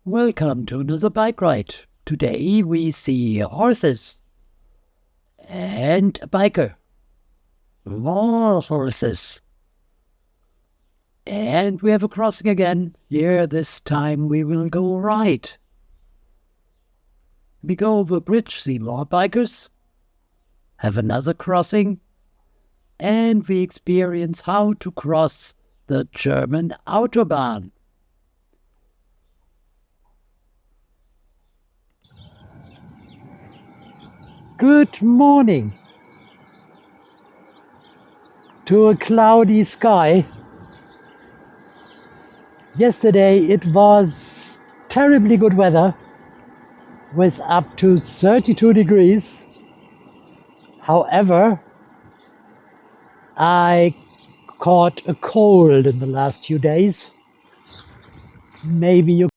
Welcome to another bike ride. Today we see horses and a biker. More horses. And we have a crossing again. Here, this time we will go right. We go over a bridge, see more bikers. Have another crossing. And we experience how to cross the German Autobahn. Good morning to a cloudy sky. Yesterday it was terribly good weather with up to 32 degrees. However, I caught a cold in the last few days. Maybe you